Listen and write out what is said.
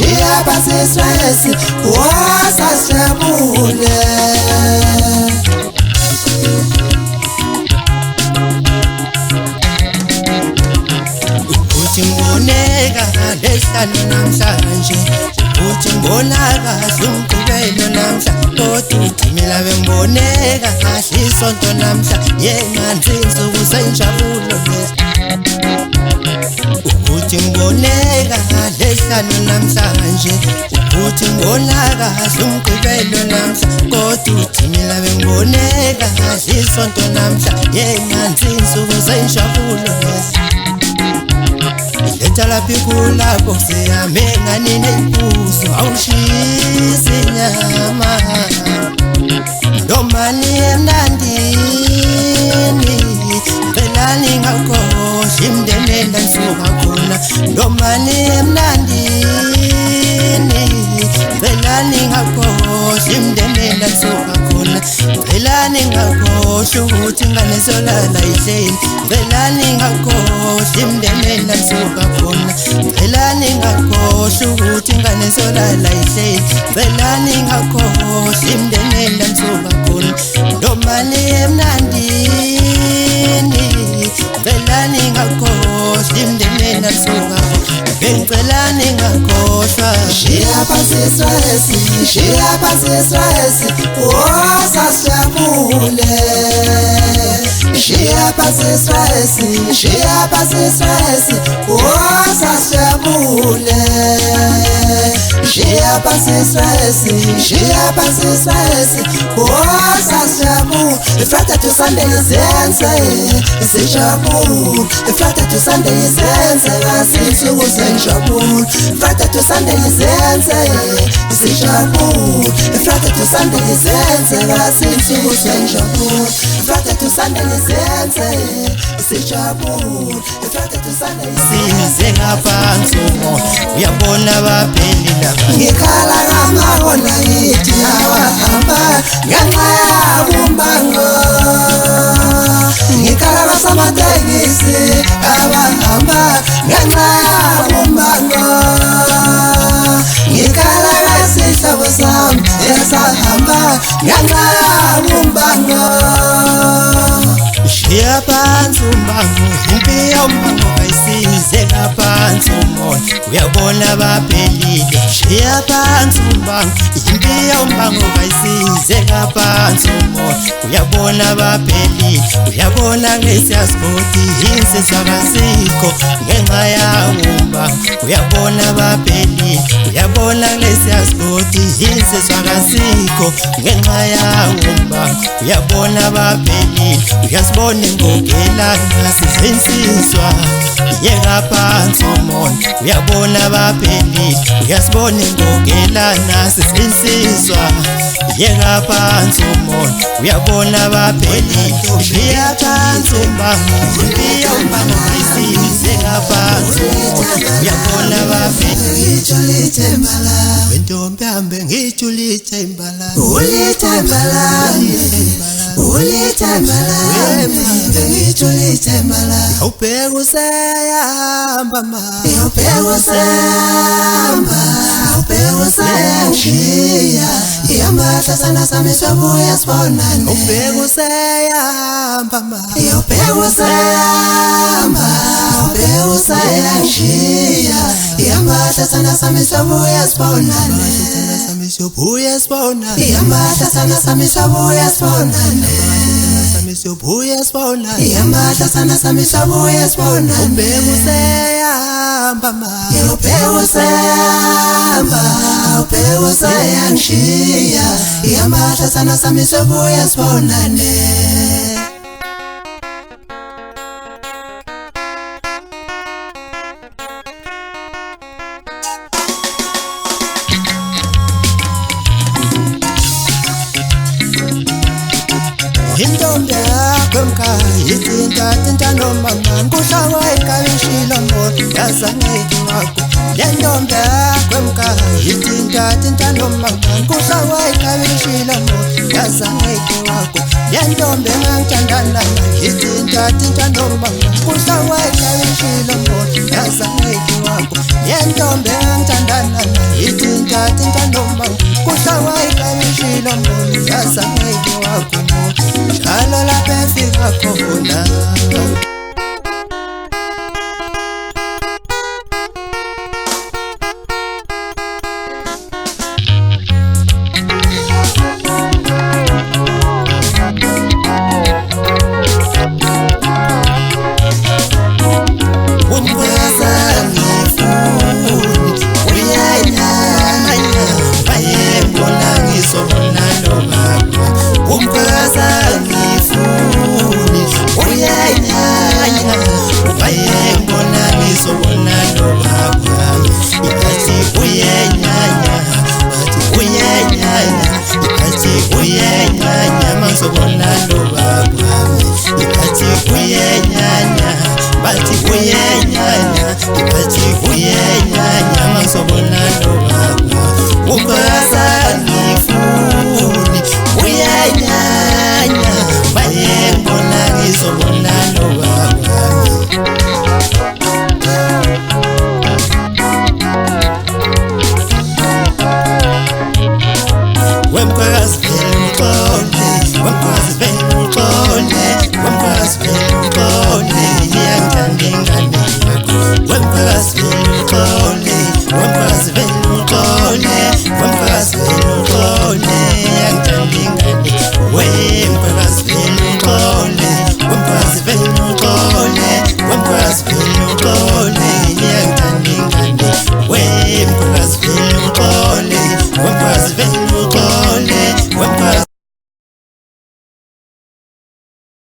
shiya phansi stress wasasijabule uthi ngiboneka lehlane namhlanje uthi ngibonaka umgqibelo namhla kodwa udimela bengiboneka kahle isonto namhla yenganzi insuku senjabulo uthi ngiboneka lehlane namhlanje uthi ngibonaka umgqibelo namhla kodwa udimela bengiboneka kahle isonto namhla yenganzi insuku senjabulo Letala pikula boxe ya mengani nempuzo awushisi nyama Domani emnandini Belani ngakho shimdene ndansuka khona Domani emnandini Belani ngakho shimdene ndansuka khona Belani ngakho shukuthi ngane solala ihleni Belani ngakho shimdene ndansuka khona Belani ngakho shukuthi ngane solala ihleni Belani ngakho shimdene ndansuka khona Domani emnandini Belani ngakho shimdene ndansuka Belani ngakho shiya phansi stress wasasijabule shiya phansi stress wasasijabule shiya phansi stress wasasijabule Friday to Sunday izenze sijabule Friday to Sunday izenze ngasisuku senjabule Friday to Sunday izenze sijabule Friday to Sunday izenze ngasisuku senjabule Friday to Sunday izenze sijabule Friday to Sunday size ngaphansi umoya uyabona bapheli laba ngikhala ngamabona yithi awahamba ngenxa yakumbango ngikhala basamatekisi abahamba ngenxa yakumbango ngikhala ngesihlobo sami esahamba ngenxa yakumbango shiya phansi umbango impiya umbango kayisize ngaphansi umoya uyabona baphelile shiya phansi umbango impiya umbango kayisize ngaphansi umoya uyabona baphelile uyabona ngesiyasibodi insizwa kasikho ngenxa yawo umbango uyabona baphelile uyabona ngesiyasibodi insizwa kasikho ngenxa yawo umbango uyabona baphelile uyasibona ngogelana sizinsizwa yeka phansi umoya uyabona baphelile uyasibona ngogelana sizinsizwa yeka phansi umoya uyabona baphelile shiya phansi umbango impiya umbango kayisize ngaphansi umoya uyabona baphelile wentombi hambe ngitsho ulithembala awubheka usayahamba ma usayashiya iyamahla sana sami sobuya sibonane awubheka usayahamba ma usayashiya iyamahla sana sami sobuya sibonane iyamahla sana sami sobuya sibonane iyamahla sana sami sobuya sibonane awubheka usayahamba ma usayangishiya iyamahla sana sami sobuya sibonane intombi yakho mkhaya ithintathinta nomama kuhlawa ekabishilo moto yazangeki wakho le ntombi yakho mkhaya ithintathinta nomama kuhlawa ekabishilo moto yazangeki wakho le ntombi engangithandana ithintathinta nomama kuhlawa ekabishilo moto yazangeki wakho le ntombi engangithandana tinta noma kuhlawa ikamishilo mboni yazangeke wagumo njalo lapha efika khona